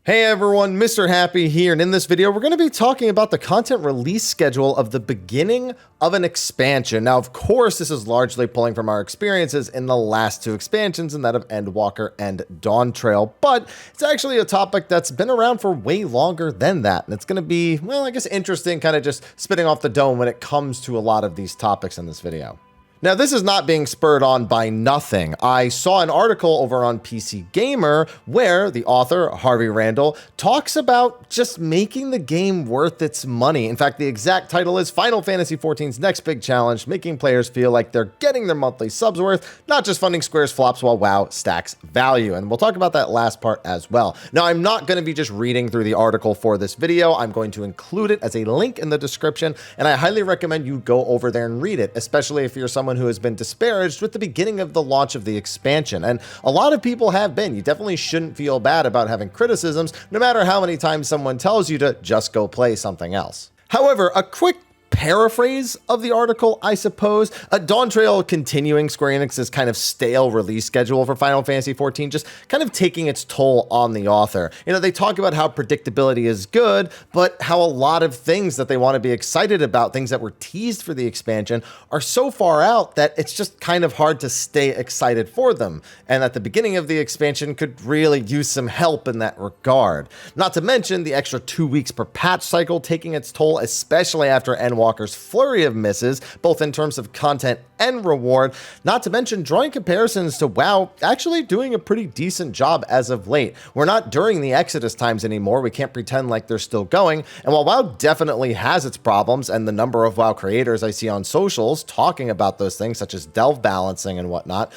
Hey everyone, Mr. Happy here, and in this video we're going to be talking about the content release schedule of the beginning of an expansion. Now, of course, this is largely pulling from our experiences in the last two expansions, and that of Endwalker and Dawntrail, but it's actually a topic that's been around for way longer than that, and it's going to be, well, I guess interesting, kind of just spitting off the dome when it comes to a lot of these topics in this video. Now, this is not being spurred on by nothing. I saw an article over on PC Gamer where the author, Harvey Randall, talks about just making the game worth its money. In fact, the exact title is Final Fantasy XIV's next big challenge, making players feel like they're getting their monthly subs worth, not just funding Square's flops while WoW stacks value. And we'll talk about that last part as well. Now, I'm not going to be just reading through the article for this video. I'm going to include it as a link in the description, and I highly recommend you go over there and read it, especially if you're someone who has been disparaged with the beginning of the launch of the expansion. And a lot of people have been. You definitely shouldn't feel bad about having criticisms, no matter how many times someone tells you to just go play something else. However, a quick paraphrase of the article, I suppose. Dawntrail continuing Square Enix's kind of stale release schedule for Final Fantasy XIV, just kind of taking its toll on the author. You know, they talk about how predictability is good, but how a lot of things that they want to be excited about, things that were teased for the expansion, are so far out that it's just kind of hard to stay excited for them. And at the beginning of the expansion could really use some help in that regard. Not to mention the extra 2 weeks per patch cycle taking its toll, especially after Endwalker's flurry of misses, both in terms of content and reward, not to mention drawing comparisons to WoW actually doing a pretty decent job as of late. We're not during the Exodus times anymore. We can't pretend like they're still going. And while WoW definitely has its problems, and the number of WoW creators I see on socials talking about those things, such as delve balancing and whatnot,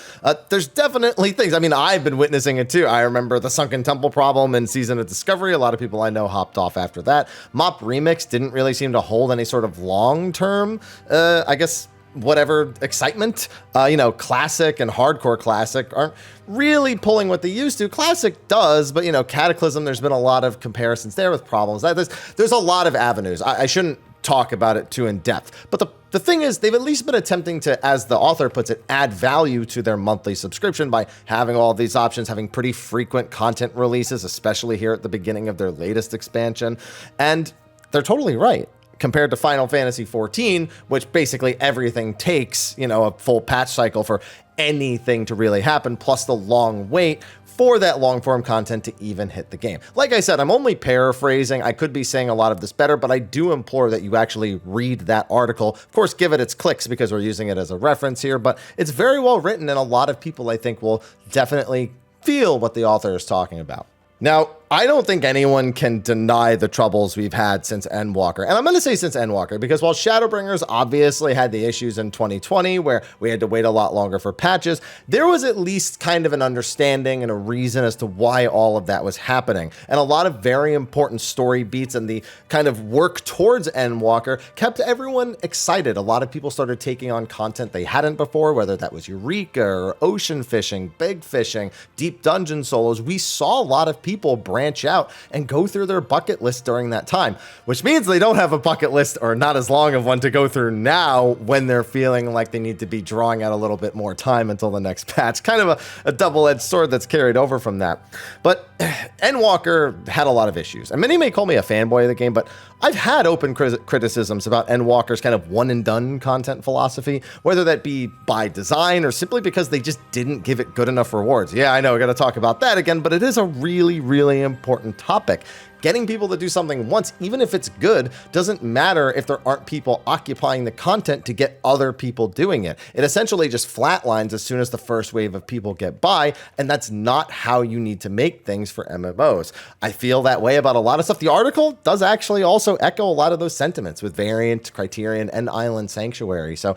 there's definitely things. I mean, I've been witnessing it too. I remember the Sunken Temple problem in Season of Discovery. A lot of people I know hopped off after that. Mop Remix didn't really seem to hold any sort of long-term, I guess, whatever excitement. You know, Classic and Hardcore Classic aren't really pulling what they used to. Classic does, but, you know, Cataclysm, there's been a lot of comparisons there with problems. There's a lot of avenues. I shouldn't talk about it too in depth, but the thing is, they've at least been attempting to, as the author puts it, add value to their monthly subscription by having all these options, having pretty frequent content releases, especially here at the beginning of their latest expansion. And they're totally right. Compared to Final Fantasy XIV, which basically everything takes, you know, a full patch cycle for anything to really happen, plus the long wait for that long-form content to even hit the game. Like I said, I'm only paraphrasing. I could be saying a lot of this better, but I do implore that you actually read that article. Of course, give it its clicks because we're using it as a reference here, but it's very well written, and a lot of people, I think, will definitely feel what the author is talking about. Now, I don't think anyone can deny the troubles we've had since Endwalker. And I'm going to say since Endwalker, because while Shadowbringers obviously had the issues in 2020 where we had to wait a lot longer for patches, there was at least kind of an understanding and a reason as to why all of that was happening. And a lot of very important story beats and the kind of work towards Endwalker kept everyone excited. A lot of people started taking on content they hadn't before, whether that was Eureka or ocean fishing, big fishing, deep dungeon solos. We saw a lot of people branch out and go through their bucket list during that time, which means they don't have a bucket list, or not as long of one, to go through now when they're feeling like they need to be drawing out a little bit more time until the next patch. Kind of a double-edged sword that's carried over from that. But Endwalker had a lot of issues, and many may call me a fanboy of the game, but I've had open criticisms about Endwalker's kind of one-and-done content philosophy, whether that be by design or simply because they just didn't give it good enough rewards. Yeah, I know, we're going to talk about that again, but it is a really, really important topic. Getting people to do something once, even if it's good, doesn't matter if there aren't people occupying the content to get other people doing it. It essentially just flatlines as soon as the first wave of people get by, and that's not how you need to make things for MMOs. I feel that way about a lot of stuff. The article does actually also echo a lot of those sentiments with Variant, Criterion, and Island Sanctuary, so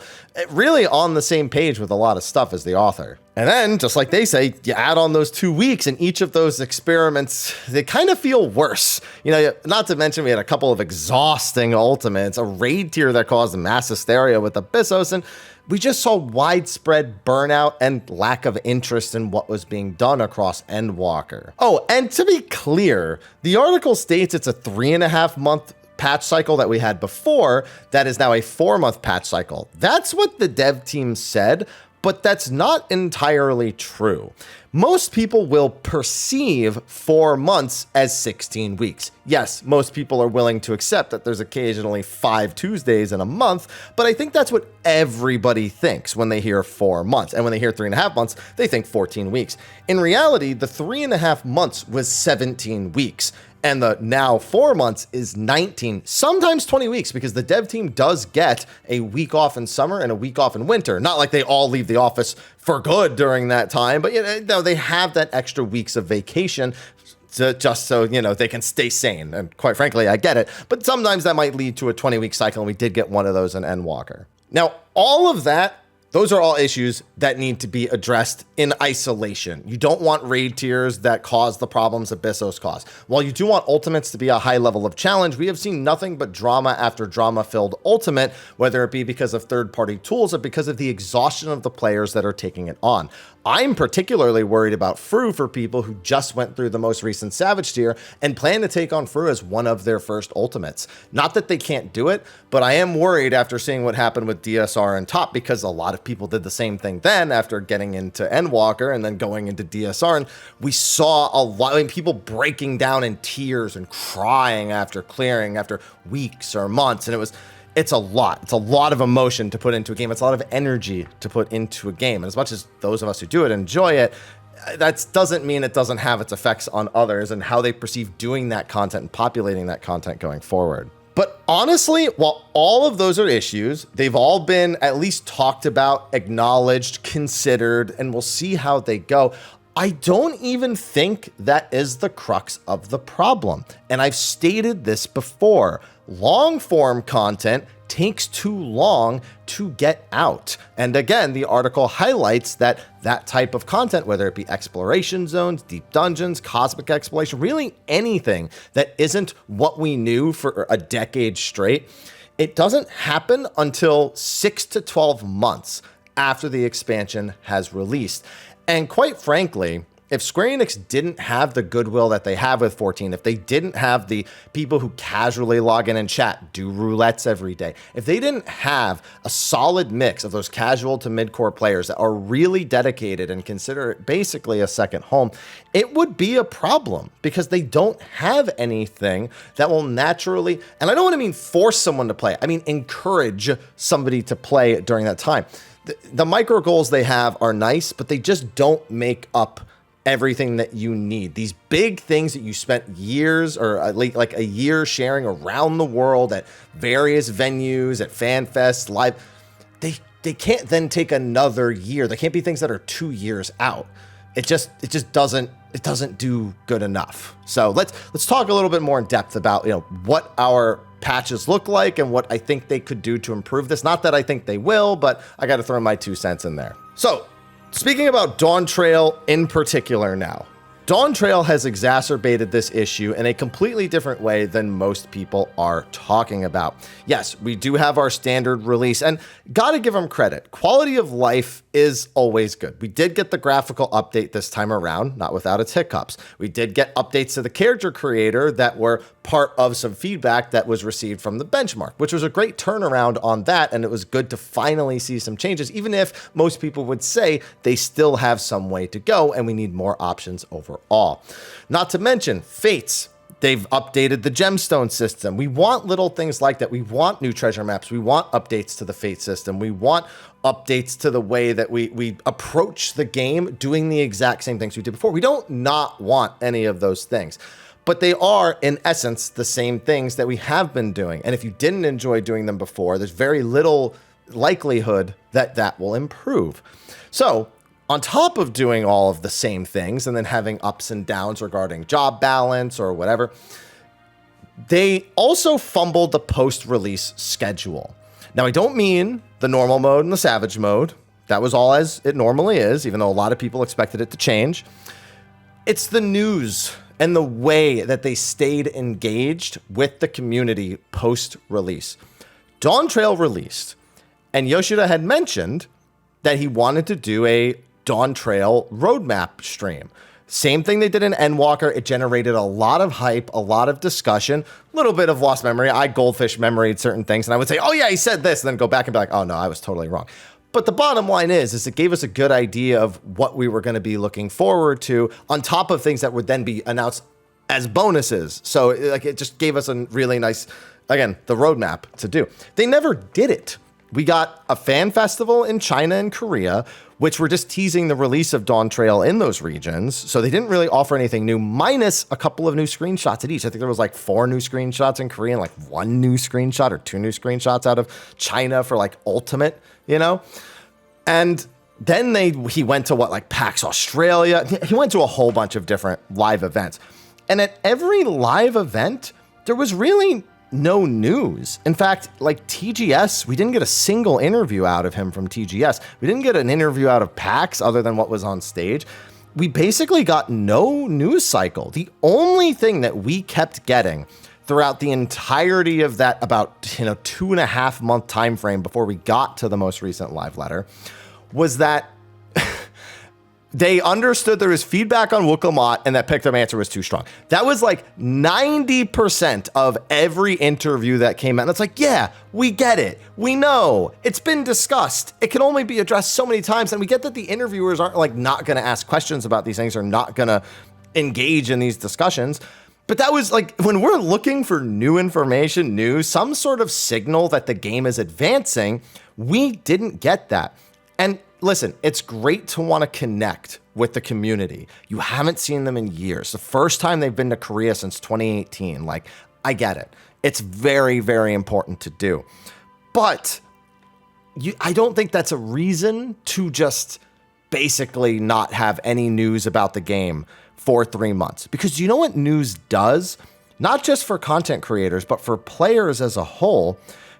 really on the same page with a lot of stuff as the author. And then, just like they say, you add on those 2 weeks, and each of those experiments, they kind of feel worse. You know, not to mention we had a couple of exhausting ultimates, a raid tier that caused mass hysteria with Abyssos, and we just saw widespread burnout and lack of interest in what was being done across Endwalker. Oh, and to be clear, the article states it's a 3.5 month patch cycle that we had before that is now a 4-month patch cycle. That's what the dev team said, But that's not entirely true. Most people will perceive 4 months as 16 weeks. Yes, most people are willing to accept that there's occasionally 5 Tuesdays in a month, but I think that's what everybody thinks when they hear 4 months. And when they hear 3.5 months, they think 14 weeks. In reality, the 3.5 months was 17 weeks. And the now 4 months is 19, sometimes 20 weeks, because the dev team does get a week off in summer and a week off in winter. Not like they all leave the office for good during that time, but they have that extra weeks of vacation just so, they can stay sane. And quite frankly, I get it. But sometimes that might lead to a 20-week cycle, and we did get one of those in Endwalker. Now, all of that, those are all issues that need to be addressed in isolation. You don't want raid tiers that cause the problems Abyssos cause. While you do want ultimates to be a high level of challenge, we have seen nothing but drama after drama-filled ultimate, whether it be because of third-party tools or because of the exhaustion of the players that are taking it on. I'm particularly worried about Fru for people who just went through the most recent Savage tier and plan to take on Fru as one of their first ultimates. Not that they can't do it, but I am worried after seeing what happened with DSR and Top, because a lot of people did the same thing then after getting into Endwalker and then going into DSR. And we saw a lot of people breaking down in tears and crying after clearing after weeks or months. And it's a lot. It's a lot of emotion to put into a game. It's a lot of energy to put into a game. And as much as those of us who do it enjoy it, that doesn't mean it doesn't have its effects on others and how they perceive doing that content and populating that content going forward. But honestly, while all of those are issues, they've all been at least talked about, acknowledged, considered, and we'll see how they go. I don't even think that is the crux of the problem. And I've stated this before. Long form content takes too long to get out. And again, the article highlights that type of content, whether it be exploration zones, deep dungeons, cosmic exploration, really anything that isn't what we knew for a decade straight, it doesn't happen until 6 to 12 months after the expansion has released. And quite frankly, if Square Enix didn't have the goodwill that they have with 14, if they didn't have the people who casually log in and chat, do roulettes every day, if they didn't have a solid mix of those casual to mid-core players that are really dedicated and consider it basically a second home, it would be a problem because they don't have anything that will naturally, and I don't want to mean force someone to play, I mean encourage somebody to play during that time. The micro goals they have are nice, but they just don't make up everything that you need. These big things that you spent years or like a year sharing around the world at various venues, at fan fests, live, they can't then take another year. They can't be things that are 2 years out. It just doesn't do good enough. So let's talk a little bit more in depth about what our patches look like and what I think they could do to improve this. Not that I think they will, but I got to throw my 2 cents in there. So speaking about Dawntrail in particular now, Dawntrail has exacerbated this issue in a completely different way than most people are talking about. Yes, we do have our standard release, and gotta give them credit. Quality of life is always good. We did get the graphical update this time around, not without its hiccups. We did get updates to the character creator that were part of some feedback that was received from the benchmark, which was a great turnaround on that, and it was good to finally see some changes, even if most people would say they still have some way to go and we need more options overall. Not to mention Fates. They've updated the gemstone system. We want little things like that. We want new treasure maps. We want updates to the Fate system. We want updates to the way that we approach the game doing the exact same things we did before. We don't not want any of those things. But they are, in essence, the same things that we have been doing. And if you didn't enjoy doing them before, there's very little likelihood that that will improve. So on top of doing all of the same things and then having ups and downs regarding job balance or whatever, they also fumbled the post-release schedule. Now, I don't mean the normal mode and the savage mode. That was all as it normally is, even though a lot of people expected it to change. It's the news and the way that they stayed engaged with the community post-release. Dawntrail released, and Yoshida had mentioned that he wanted to do a Dawntrail roadmap stream. Same thing they did in Endwalker. It generated a lot of hype, a lot of discussion, a little bit of lost memory. I goldfish memoried certain things, and I would say, oh yeah, he said this, and then go back and be like, oh no, I was totally wrong. But the bottom line is it gave us a good idea of what we were going to be looking forward to on top of things that would then be announced as bonuses. So like it just gave us a really nice, again, the roadmap to do. They never did it. We got a fan festival in China and Korea, which were just teasing the release of Dawntrail in those regions. So they didn't really offer anything new, minus a couple of new screenshots at each. I think there was like 4 new screenshots in Korea and like 1 new screenshot or 2 new screenshots out of China for like Ultimate, you know? And then he went to like PAX Australia. He went to a whole bunch of different live events. And at every live event, there was really no news. In fact, like TGS, we didn't get a single interview out of him from TGS. We didn't get an interview out of PAX other than what was on stage. We basically got no news cycle. The only thing that we kept getting throughout the entirety of that about 2.5 month time frame before we got to the most recent live letter was that they understood there was feedback on Wookiee and that Pictum answer was too strong. That was like 90% of every interview that came out. And it's like, yeah, we get it. We know. It's been discussed. It can only be addressed so many times. And we get that the interviewers aren't like not going to ask questions about these things or not going to engage in these discussions. But that was like, when we're looking for new information, news, some sort of signal that the game is advancing, we didn't get that. And listen, it's great to want to connect with the community. You haven't seen them in years. The first time they've been to Korea since 2018. Like, I get it. It's very, very important to do. But I don't think that's a reason to just basically not have any news about the game for 3 months. Because you know what news does? Not just for content creators, but for players as a whole.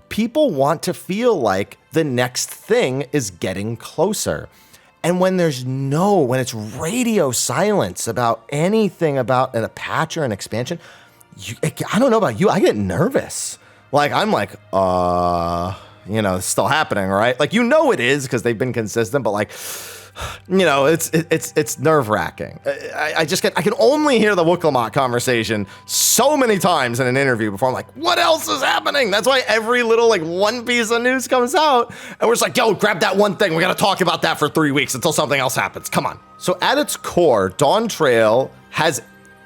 People want to feel like the next thing is getting closer. And when it's radio silence about anything about a patch or an expansion, I don't know about you, I get nervous. Like, I'm like, it's still happening, right? Like, it is because they've been consistent, but like, it's nerve-wracking. I can only hear the Wookiee conversation so many times in an interview before I'm like, what else is happening? That's why every little like one piece of news comes out and we're just like, yo, grab that one thing. We got to talk about that for 3 weeks until something else happens. Come on. So at its core, Dawntrail has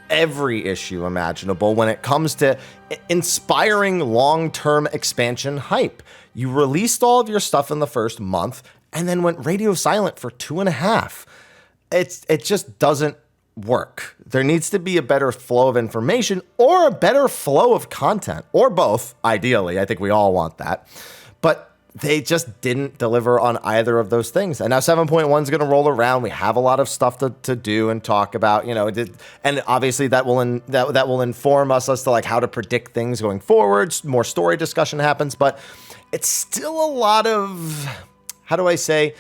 every issue imaginable when it comes to inspiring long-term expansion hype. You released all of your stuff in the first month and then went radio silent for 2.5. It just doesn't work. There needs to be a better flow of information or a better flow of content, or both, ideally. I think we all want that. But they just didn't deliver on either of those things. And now 7.1 is going to roll around. We have a lot of stuff to do and talk about, and obviously that will inform us as to like how to predict things going forward. More story discussion happens, but it's still a lot of, how do I say?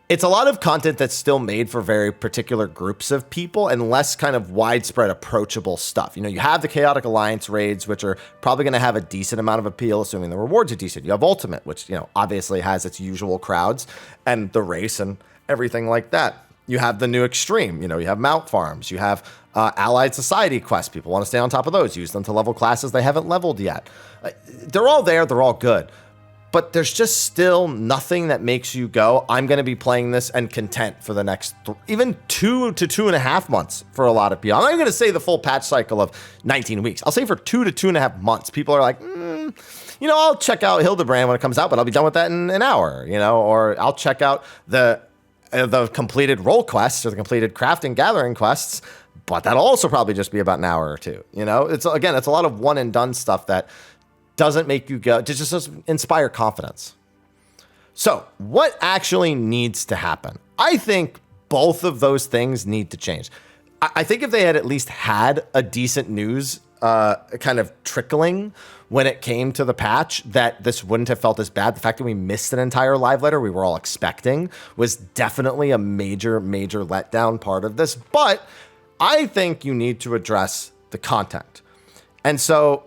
It's a lot of content that's still made for very particular groups of people and less kind of widespread approachable stuff. You have the Chaotic Alliance raids, which are probably going to have a decent amount of appeal, assuming the rewards are decent. You have Ultimate, which, obviously has its usual crowds, and the race and everything like that. You have the new Extreme, you have Mount Farms, you have Allied Society quests. People want to stay on top of those, use them to level classes they haven't leveled yet. They're all there, they're all good. But there's just still nothing that makes you go, I'm going to be playing this and content for the next even 2 to 2.5 months for a lot of people. I'm not even going to say the full patch cycle of 19 weeks. I'll say for 2 to 2.5 months. People are like, I'll check out Hildebrand when it comes out, but I'll be done with that in an hour, or I'll check out the completed role quests or the completed crafting gathering quests, but that'll also probably just be about an hour or two. It's a lot of one and done stuff that doesn't make you go, to just inspire confidence. So what actually needs to happen? I think both of those things need to change. I think if they had at least had a decent news kind of trickling when it came to the patch, that this wouldn't have felt as bad. The fact that we missed an entire live letter we were all expecting was definitely a major, major letdown part of this. But I think you need to address the content. And so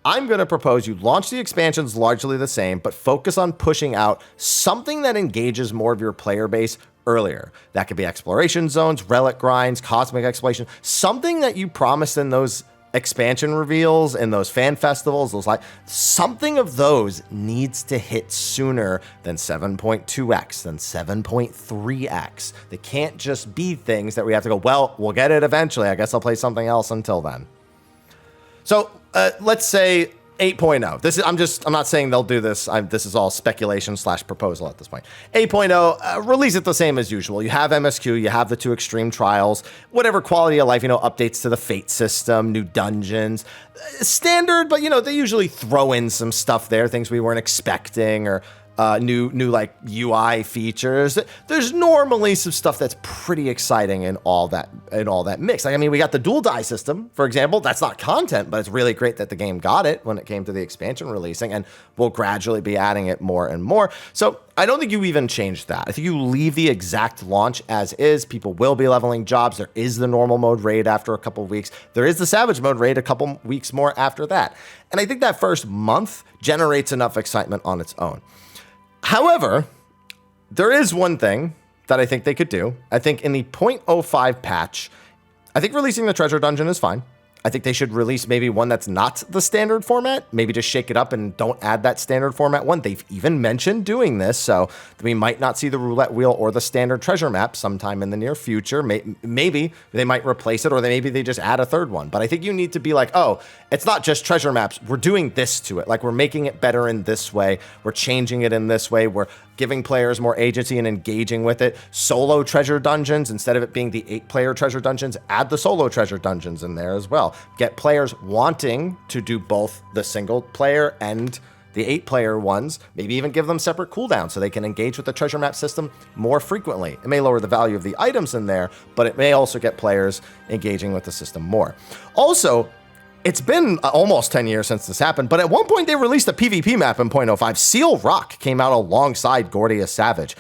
I'm going to propose you launch the expansions largely the same, but focus on pushing out something that engages more of your player base earlier. That could be exploration zones, relic grinds, cosmic exploration, something that you promised in those expansion reveals and those fan festivals, those something of those needs to hit sooner than 7.2x, than 7.3x. They can't just be things that we have to go, well, we'll get it eventually. I guess I'll play something else until then. So let's say 8.0. I'm not saying they'll do this. This is all speculation / proposal at this point. 8.0, release it the same as usual. You have MSQ, you have the 2 extreme trials, whatever quality of life, updates to the fate system, new dungeons, standard, but they usually throw in some stuff there, things we weren't expecting, or new like UI features. There's normally some stuff that's pretty exciting in all that mix. Like, I mean, we got the dual die system, for example. That's not content, but it's really great that the game got it when it came to the expansion releasing, and we'll gradually be adding it more and more. So I don't think you even change that. I think you leave the exact launch as is. People will be leveling jobs. There is the normal mode raid after a couple weeks. There is the savage mode raid a couple weeks more after that. And I think that first month generates enough excitement on its own. However, there is one thing that I think they could do. I think in the 0.05 patch, I think releasing the treasure dungeon is fine. I think they should release maybe one that's not the standard format. Maybe just shake it up and don't add that standard format one. They've even mentioned doing this, so we might not see the roulette wheel or the standard treasure map sometime in the near future. Maybe they might replace it, or maybe they just add a third one. But I think you need to be like, oh, it's not just treasure maps. We're doing this to it. Like, we're making it better in this way. We're changing it in this way. We're giving players more agency and engaging with it. Solo treasure dungeons, instead of it being the 8-player treasure dungeons, add the solo treasure dungeons in there as well. Get players wanting to do both the single player and the 8-player ones. Maybe even give them separate cooldowns so they can engage with the treasure map system more frequently. It may lower the value of the items in there, but it may also get players engaging with the system more. Also, it's been almost 10 years since this happened, but at one point they released a PvP map in 0.05. Seal Rock came out alongside Gordius Savage.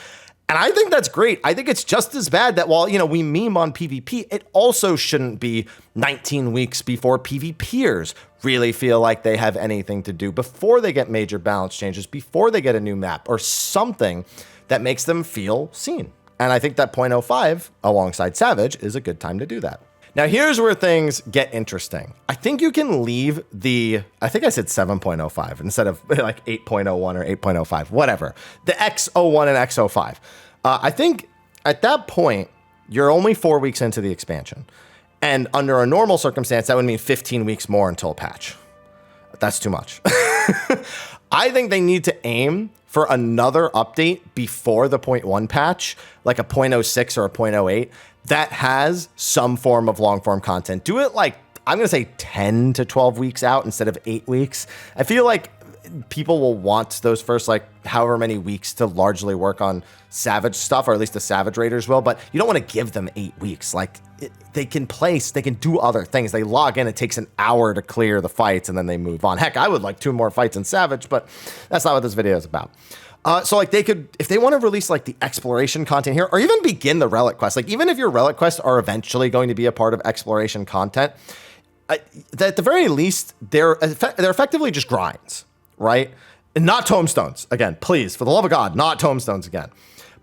And I think that's great. I think it's just as bad that while, we meme on PvP, it also shouldn't be 19 weeks before PvPers really feel like they have anything to do, before they get major balance changes, before they get a new map, or something that makes them feel seen. And I think that 0.05 alongside Savage is a good time to do that. Now, here's where things get interesting. I think you can leave I think I said 7.05 instead of like 8.01 or 8.05, whatever. The X01 and X05. I think at that point, you're only 4 weeks into the expansion. And under a normal circumstance, that would mean 15 weeks more until patch. That's too much. I think they need to aim for another update before the 0.1 patch, like a 0.06 or a 0.08, that has some form of long form content. Do it like, I'm going to say 10 to 12 weeks out instead of 8 weeks. I feel like people will want those first, like, however many weeks to largely work on Savage stuff, or at least the Savage Raiders will, but you don't want to give them 8 weeks. Like, they can do other things. They log in, it takes an hour to clear the fights, and then they move on. Heck, I would like 2 more fights in Savage, but that's not what this video is about. So like, they could, if they want to release like the exploration content here, or even begin the relic quest, like even if your relic quests are eventually going to be a part of exploration content, at the very least, they're effectively just grinds, right? And not tomestones. Again, please, for the love of God, not tomestones again.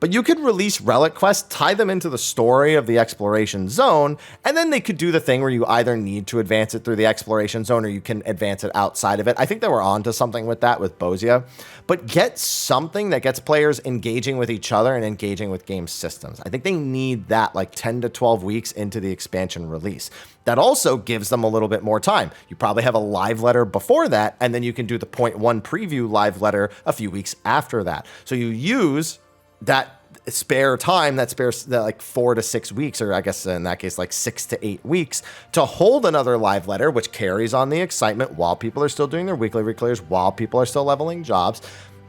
But you could release relic quests, tie them into the story of the exploration zone, and then they could do the thing where you either need to advance it through the exploration zone or you can advance it outside of it. I think they were onto something with that with Bozia. But get something that gets players engaging with each other and engaging with game systems. I think they need that like 10 to 12 weeks into the expansion release. That also gives them a little bit more time. You probably have a live letter before that, and then you can do the 0.1 preview live letter a few weeks after that. So you use that spare time, that like 4 to 6 weeks, or I guess in that case, like 6 to 8 weeks, to hold another live letter, which carries on the excitement while people are still doing their weekly reclears, while people are still leveling jobs,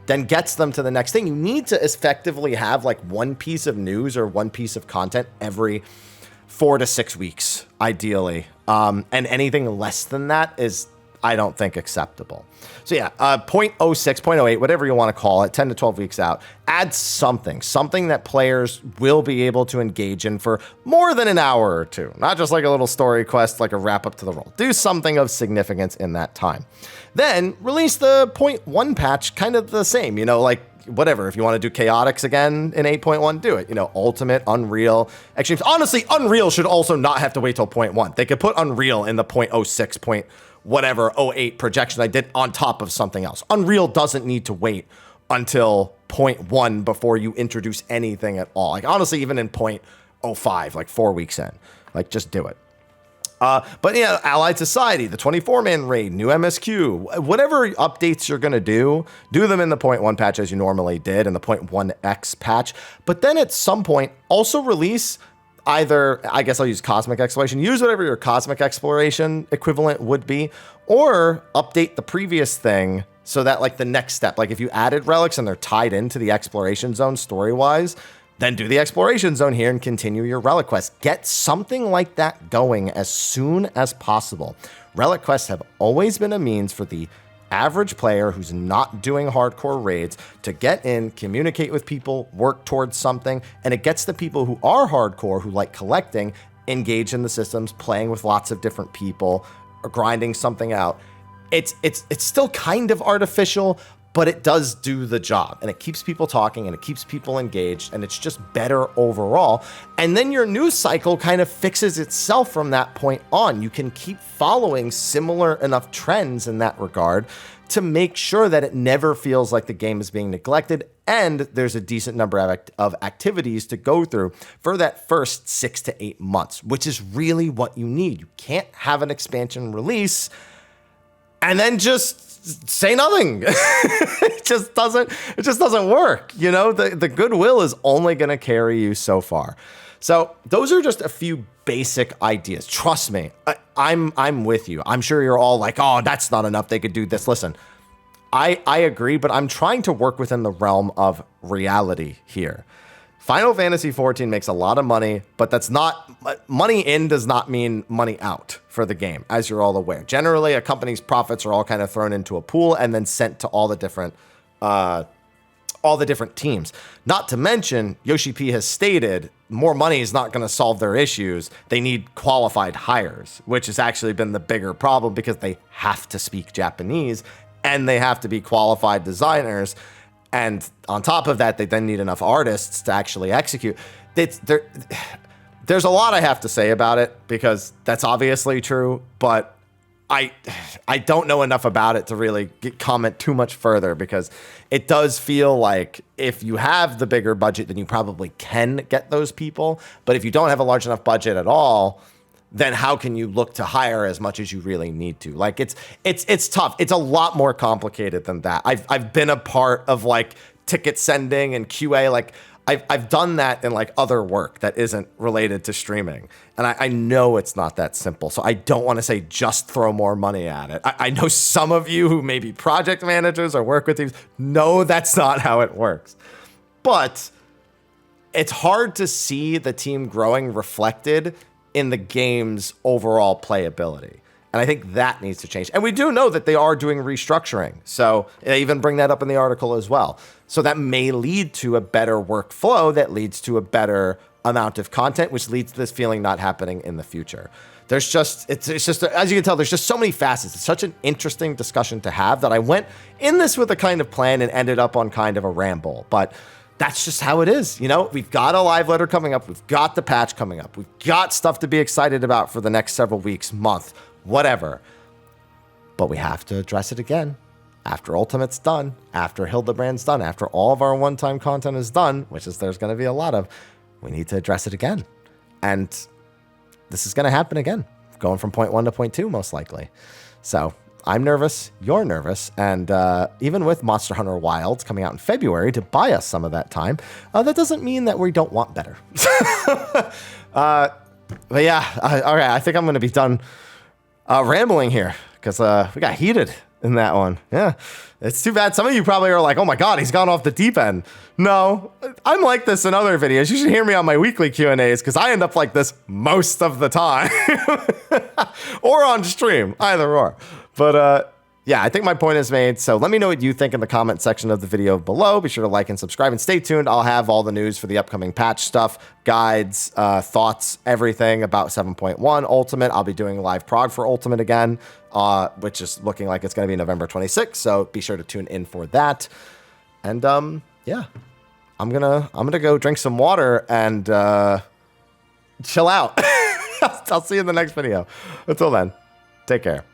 then gets them to the next thing. You need to effectively have like one piece of news or one piece of content every 4 to 6 weeks, ideally. And anything less than that is I don't think acceptable. So yeah, 0.06, 0.08, whatever you want to call it, 10 to 12 weeks out, add something that players will be able to engage in for more than an hour or two. Not just like a little story quest, like a wrap up to the role. Do something of significance in that time. Then release the 0.1 patch kind of the same, like whatever. If you want to do chaotics again in 8.1, do it. Ultimate, Unreal, Extremes. Honestly, Unreal should also not have to wait till 0.1. They could put Unreal in the 0.06, whatever 08 projection I did on top of something else. Unreal doesn't need to wait until 0.1 before you introduce anything at all. Like honestly, even in 0.05, like 4 weeks in, like just do it. But yeah, Allied Society, the 24-man raid, new MSQ, whatever updates you're going to do them in the 0.1 patch as you normally did in the 0.1x patch. But then at some point also release either, I guess I'll use Cosmic Exploration, use whatever your Cosmic Exploration equivalent would be, or update the previous thing so that like the next step, like if you added relics and they're tied into the exploration zone story-wise, then do the exploration zone here and continue your relic quest. Get something like that going as soon as possible. Relic quests have always been a means for the average player who's not doing hardcore raids to get in, communicate with people, work towards something, and it gets the people who are hardcore, who like collecting, engaged in the systems, playing with lots of different people, or grinding something out. It's still kind of artificial, but it does do the job, and it keeps people talking, and it keeps people engaged, and it's just better overall. And then your news cycle kind of fixes itself from that point on. You can keep following similar enough trends in that regard to make sure that it never feels like the game is being neglected, and there's a decent number of activities to go through for that first 6 to 8 months, which is really what you need. You can't have an expansion release and then just say nothing. It just doesn't work. The goodwill is only going to carry you so far. So those are just a few basic ideas. Trust me, I'm with you. I'm sure you're all like, oh, that's not enough. They could do this. Listen, I agree, but I'm trying to work within the realm of reality here. Final Fantasy XIV makes a lot of money, but that's not money in does not mean money out for the game, as you're all aware. Generally, a company's profits are all kind of thrown into a pool and then sent to all the different teams. Not to mention, Yoshi P has stated more money is not going to solve their issues. They need qualified hires, which has actually been the bigger problem because they have to speak Japanese and they have to be qualified designers. And on top of that, they then need enough artists to actually execute. There's a lot I have to say about it because that's obviously true, but I don't know enough about it to really comment too much further because it does feel like if you have the bigger budget, then you probably can get those people. But if you don't have a large enough budget at all, then how can you look to hire as much as you really need to? Like it's tough. It's a lot more complicated than that. I've been a part of like ticket sending and QA. Like I've done that in like other work that isn't related to streaming. And I know it's not that simple. So I don't want to say just throw more money at it. I know some of you who may be project managers or work with teams know that's not how it works. But it's hard to see the team growing reflected in the game's overall playability. And I think that needs to change. And we do know that they are doing restructuring. So they even bring that up in the article as well. So that may lead to a better workflow that leads to a better amount of content, which leads to this feeling not happening in the future. There's just, it's just, as you can tell, there's just so many facets. It's such an interesting discussion to have that I went in this with a kind of plan and ended up on kind of a ramble. But that's just how it is. We've got a live letter coming up. We've got the patch coming up. We've got stuff to be excited about for the next several weeks, month, whatever. But we have to address it again. After Ultimate's done, after Hildebrand's done, after all of our one-time content is done, which is there's going to be a lot of, we need to address it again. And this is going to happen again, going from 0.1 to 0.2 most likely. So I'm nervous, you're nervous, and even with Monster Hunter Wilds coming out in February to buy us some of that time, that doesn't mean that we don't want better. But yeah, all right, I think I'm going to be done rambling here because we got heated in that one. Yeah, it's too bad. Some of you probably are like, oh my God, he's gone off the deep end. No, I'm like this in other videos. You should hear me on my weekly Q&As because I end up like this most of the time or on stream, either or. But yeah, I think my point is made. So let me know what you think in the comment section of the video below. Be sure to like and subscribe and stay tuned. I'll have all the news for the upcoming patch stuff, guides, thoughts, everything about 7.1 Ultimate. I'll be doing live prog for Ultimate again, which is looking like it's going to be November 26th. So be sure to tune in for that. And yeah, I'm gonna go drink some water and chill out. I'll see you in the next video. Until then, take care.